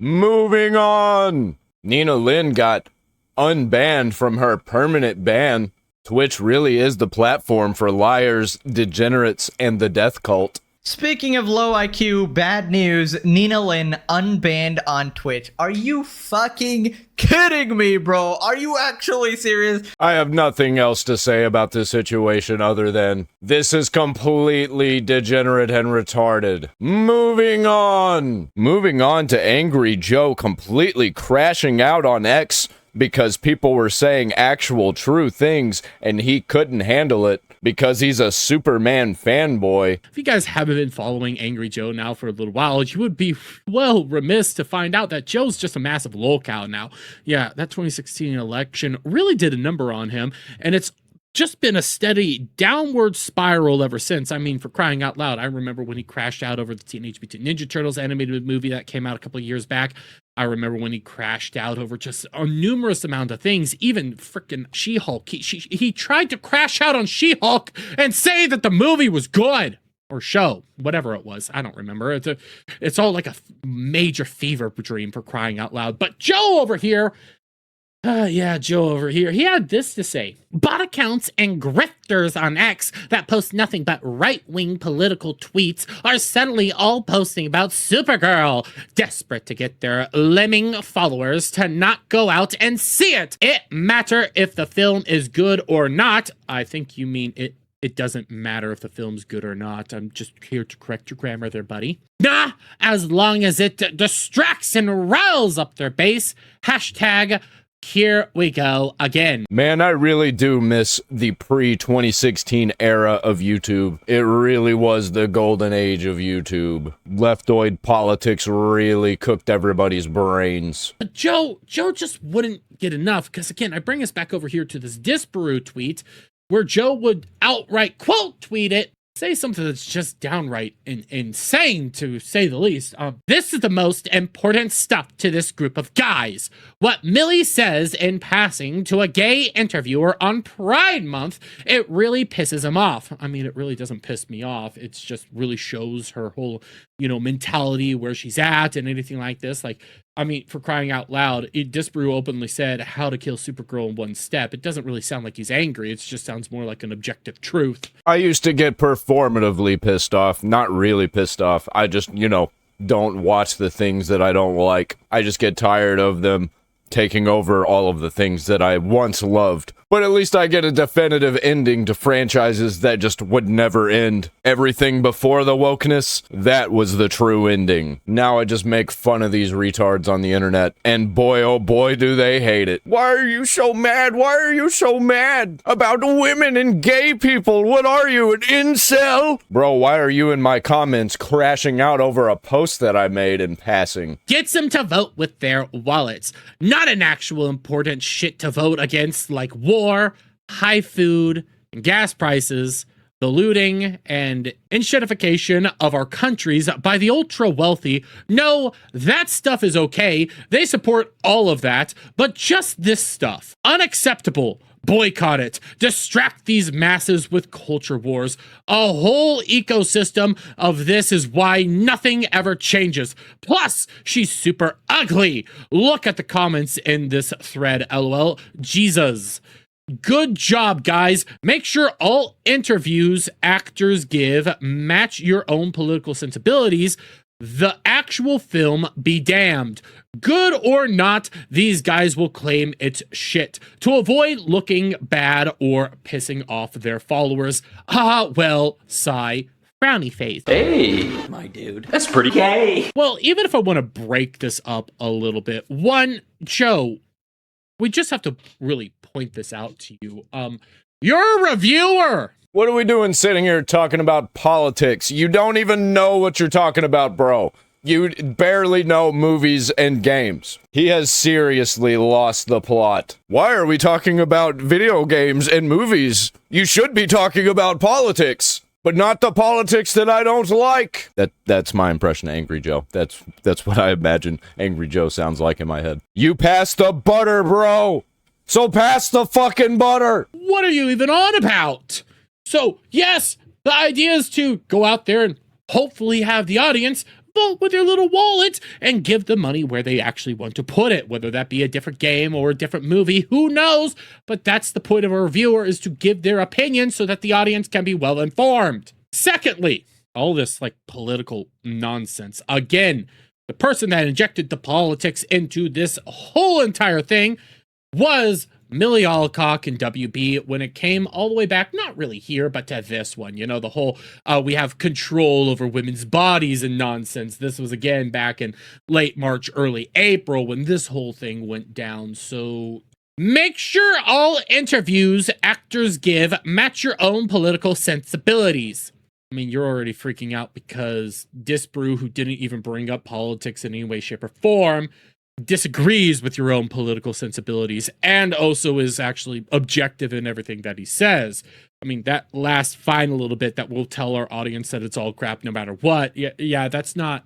Moving on. Nina Lynn got unbanned from her permanent ban. Twitch really is the platform for liars, degenerates, and the death cult. Speaking of low IQ, bad news, Nina Lynn unbanned on Twitch. Are you fucking kidding me, bro? Are you actually serious? I have nothing else to say about this situation other than this is completely degenerate and retarded. Moving on. Moving on to Angry Joe completely crashing out on X because people were saying actual true things and he couldn't handle it because he's a Superman fanboy. If you guys haven't been following Angry Joe now for a little while, you would be well remiss to find out that Joe's just a massive lolcow now. Yeah, that 2016 election really did a number on him, and it's just been a steady downward spiral ever since. I mean, for crying out loud, I remember when he crashed out over the Teenage Mutant Ninja Turtles animated movie that came out a couple of years back. I remember when he crashed out over just a numerous amount of things, even freaking She-Hulk. He tried to crash out on She-Hulk and say that the movie was good. Or show, whatever it was. I don't remember. It's all like a major fever dream, for crying out loud. But Joe over here, Joe over here, he had this to say. Bot accounts and grifters on X that post nothing but right-wing political tweets are suddenly all posting about Supergirl, desperate to get their lemming followers to not go out and see it. It matter if the film is good or not. I think you mean it doesn't matter if the film's good or not. I'm just here to correct your grammar there, buddy. Nah, as long as it distracts and riles up their base. Hashtag here we go again. Man, I really do miss the pre-2016 era of YouTube. It really was the golden age of YouTube. Leftoid politics really cooked everybody's brains. But Joe just wouldn't get enough, because again, I bring us back over here to this Disparu tweet, where Joe would outright quote tweet it, say something that's just downright insane, to say the least. This is the most important stuff to this group of guys. What Millie says in passing to a gay interviewer on Pride Month, it really pisses him off. I mean, it really doesn't piss me off. It just really shows her whole, mentality, where she's at and anything like this. Like, I mean, for crying out loud, Disparu openly said how to kill Supergirl in one step. It doesn't really sound like he's angry. It just sounds more like an objective truth. I used to get performatively pissed off. Not really pissed off. I just, don't watch the things that I don't like. I just get tired of them taking over all of the things that I once loved. But at least I get a definitive ending to franchises that just would never end. Everything before the wokeness, that was the true ending. Now I just make fun of these retards on the internet, and boy oh boy do they hate it. Why are you so mad? Why are you so mad about women and gay people? What are you, an incel? Bro, why are you in my comments crashing out over a post that I made in passing? Gets them to vote with their wallets. Not an actual important shit to vote against, like war, high food and gas prices, the looting and enshittification of our countries by the ultra wealthy. No, that stuff is okay. They support all of that, but just this stuff, unacceptable. Boycott it. Distract these masses with culture wars. A whole ecosystem of this is why nothing ever changes. Plus, she's super ugly. Look at the comments in this thread, lol. Jesus. Good job, guys. Make sure all interviews actors give match your own political sensibilities. The actual film be damned. Good or not, these guys will claim it's shit to avoid looking bad or pissing off their followers. Well, sigh. Frowny face. Hey, my dude. That's pretty gay. Well, even if I want to break this up a little bit, one, Joe, we just have to really point this out to you. You're a reviewer. What are we doing sitting here talking about politics? You don't even know what you're talking about, bro. You barely know movies and games. He has seriously lost the plot. Why are we talking about video games and movies? You should be talking about politics, but not the politics that I don't like. That's my impression of Angry Joe. That's what I imagine Angry Joe sounds like in my head. You passed the butter, bro. So pass the fucking butter. What are you even on about? So, yes, the idea is to go out there and hopefully have the audience vote with your little wallet and give the money where they actually want to put it, whether that be a different game or a different movie, who knows? But that's the point of a reviewer, is to give their opinion so that the audience can be well informed. Secondly, all this like political nonsense. Again, the person that injected the politics into this whole entire thing was Millie Alcock and WB when it came all the way back, not really here, but to this one, you know, the whole, we have control over women's bodies and nonsense. This was again back in late March, early April when this whole thing went down. So make sure all interviews actors give match your own political sensibilities. I mean, you're already freaking out because Disbrew, who didn't even bring up politics in any way, shape, or form, disagrees with your own political sensibilities and also is actually objective in everything that he says. I mean, that last fine a little bit that will tell our audience that it's all crap no matter what. Yeah, that's not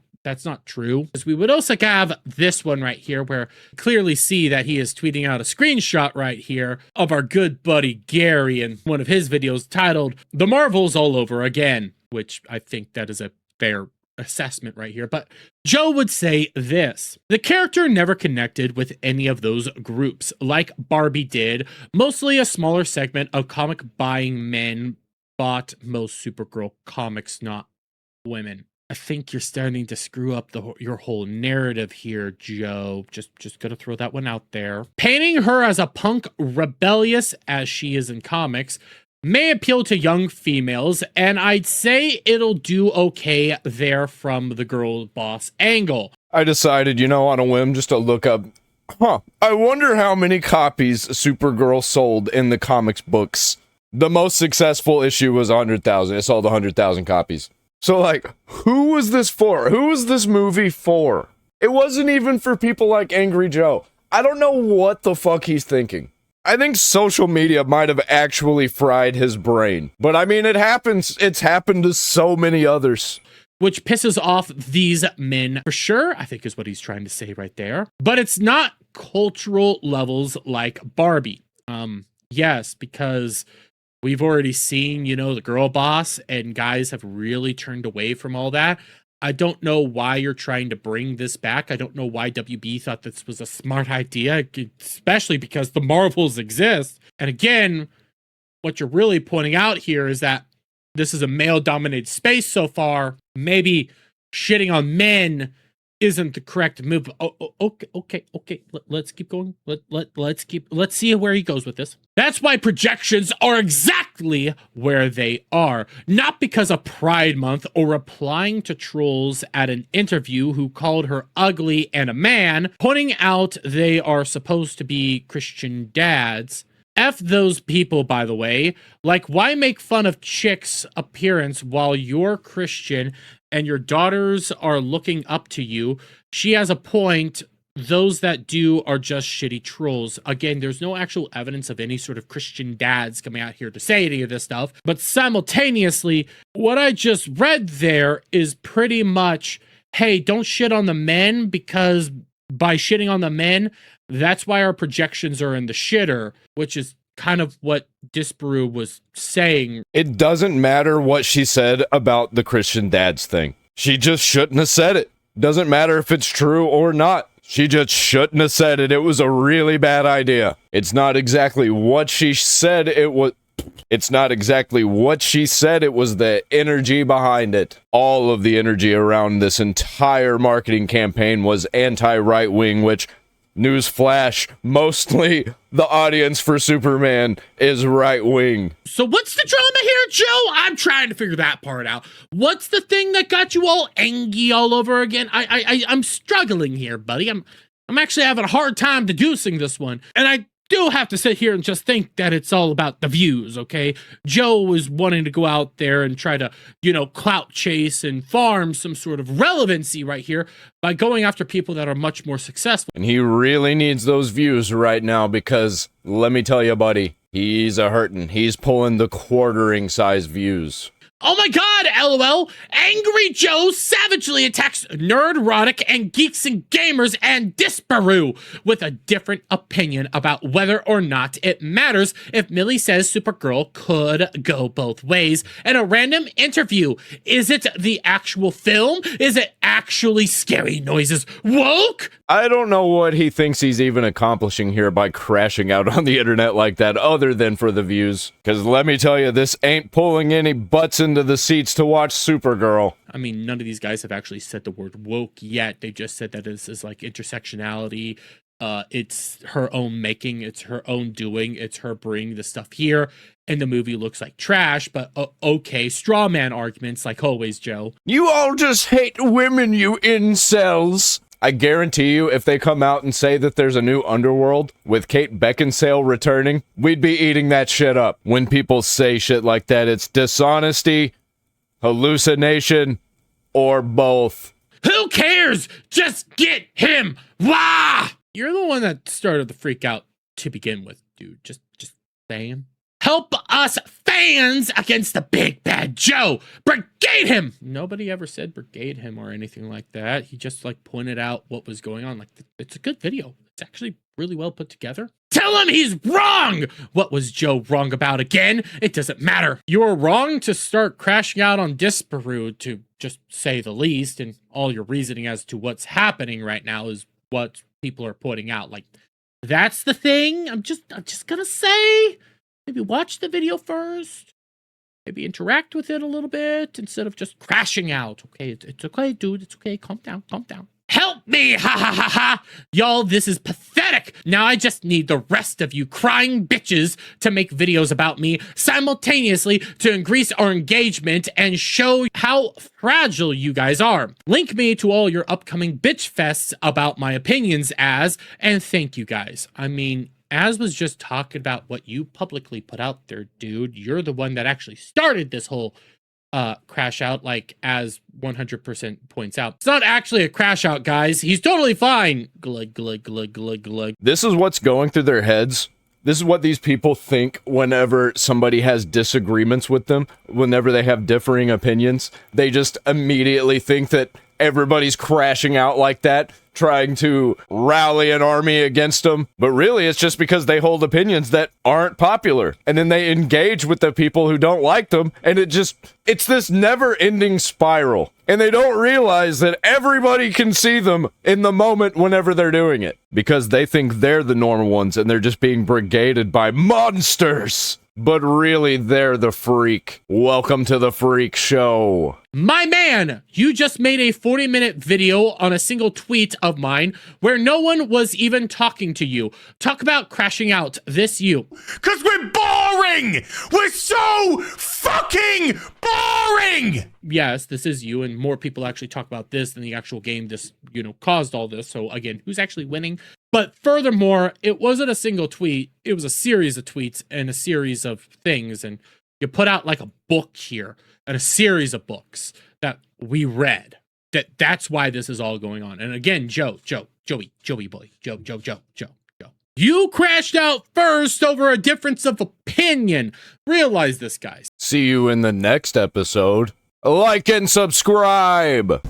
true. Because we would also have this one right here where clearly see that he is tweeting out a screenshot right here of our good buddy Gary in one of his videos titled "The Marvels All Over Again," which I think that is a fair assessment right here. But Joe would say this: the character never connected with any of those groups like Barbie did. Mostly a smaller segment of comic buying men bought most Supergirl comics, not women. I think you're starting to screw up your whole narrative here, Joe. Just gonna throw that one out there. Painting her as a punk rebellious as she is in comics may appeal to young females, and I'd say it'll do okay there from the girl boss angle. I decided, on a whim, just to look up, I wonder how many copies Supergirl sold in the comics books. The most successful issue was 100,000. It sold 100,000 copies. So, who was this for? Who was this movie for? It wasn't even for people like Angry Joe. I don't know what the fuck he's thinking. I think social media might have actually fried his brain. But I mean, it happens. It's happened to so many others. Which pisses off these men for sure, I think is what he's trying to say right there. But it's not cultural levels like Barbie. Yes, because we've already seen, the girl boss, and guys have really turned away from all that. I don't know why you're trying to bring this back. I don't know why WB thought this was a smart idea, especially because the Marvels exist. And again, what you're really pointing out here is that this is a male-dominated space so far. Maybe shitting on men isn't the correct move. Okay. Let's keep going. Let's see where he goes with this. That's why projections are exactly where they are. Not because of Pride Month or replying to trolls at an interview who called her ugly and a man, pointing out they are supposed to be Christian dads. F those people, by the way. Why make fun of chicks' appearance while you're Christian and your daughters are looking up to you? She has a point. Those that do are just shitty trolls. Again, there's no actual evidence of any sort of Christian dads coming out here to say any of this stuff. But simultaneously, what I just read there is pretty much, hey, don't shit on the men, because by shitting on the men, that's why our projections are in the shitter, which is kind of what Disbrew was saying. It doesn't matter what she said about the Christian dads thing. She just shouldn't have said it. Doesn't matter if it's true or not. She just shouldn't have said it. It was a really bad idea. It's not exactly what she said it was. It's not exactly what she said. It was the energy behind it. All of the energy around this entire marketing campaign was anti-right wing, which, newsflash, mostly the audience for Superman is right wing. So what's the drama here, Joe? I'm trying to figure that part out. What's the thing that got you all angry all over again? I'm struggling here, buddy. I'm actually having a hard time deducing this one. And I do have to sit here and just think that it's all about the views, okay? Joe was wanting to go out there and try to, clout chase and farm some sort of relevancy right here by going after people that are much more successful. And he really needs those views right now because, let me tell you, buddy, he's a hurtin'. He's pulling the quartering size views. Oh my god, LOL. Angry Joe savagely attacks nerd-rotic and geeks and gamers and Disparu with a different opinion about whether or not it matters if Millie says Supergirl could go both ways in a random interview. Is it the actual film? Is it actually scary noises? Woke? I don't know what he thinks he's even accomplishing here by crashing out on the internet like that, other than for the views. Because let me tell you, this ain't pulling any butts into the seats to watch Supergirl. I mean, none of these guys have actually said the word woke yet. They just said that this is like intersectionality. It's her own making. It's her own doing. It's her bringing the stuff here. And the movie looks like trash, but okay. Straw man arguments, like always, Joe. You all just hate women, you incels. I guarantee you, if they come out and say that there's a new underworld with Kate Beckinsale returning, we'd be eating that shit up. When people say shit like that, it's dishonesty, hallucination, or both. Who cares? Just get him. Wah! You're the one that started the freak out to begin with, dude. Just saying. Help us fans against the big bad Joe. Brigade him. Nobody ever said brigade him or anything like that. He just like pointed out what was going on. Like, it's a good video. It's actually really well put together. Tell him he's wrong. What was Joe wrong about again? It doesn't matter. You were wrong to start crashing out on Disparu, to just say the least, and all your reasoning as to what's happening right now is what people are putting out. Like, that's the thing. I'm just gonna say, maybe watch the video first. Maybe interact with it a little bit instead of just crashing out. Okay, it's okay, dude. It's okay. Calm down. Calm down. Help me! Ha ha ha ha! Y'all, this is pathetic! Now I just need the rest of you crying bitches to make videos about me simultaneously to increase our engagement and show how fragile you guys are. Link me to all your upcoming bitch fests about my opinions and thank you guys. I mean, Az was just talking about what you publicly put out there, dude. You're the one that actually started this whole crash out, like Az 100% points out. It's not actually a crash out, guys. He's totally fine. Glug, glug, glug, glug, glug. This is what's going through their heads. This is what these people think whenever somebody has disagreements with them, whenever they have differing opinions. They just immediately think that everybody's crashing out like that, trying to rally an army against them. But really, it's just because they hold opinions that aren't popular. And then they engage with the people who don't like them. And it's this never-ending spiral. And they don't realize that everybody can see them in the moment whenever they're doing it. Because they think they're the normal ones and they're just being brigaded by monsters. But really, they're the freak. Welcome to the freak show. My man, you just made a 40-minute video on a single tweet of mine where no one was even talking to you. Talk about crashing out. This you. 'Cause we're boring! We're so fucking boring! Yes, this is you, and more people actually talk about this than the actual game this, caused all this. So again, who's actually winning? But furthermore, it wasn't a single tweet. It was a series of tweets and a series of things. And you put out like a book here and a series of books that we read. That's why this is all going on. And again, Joey boy. Joe. You crashed out first over a difference of opinion. Realize this, guys. See you in the next episode. Like and subscribe.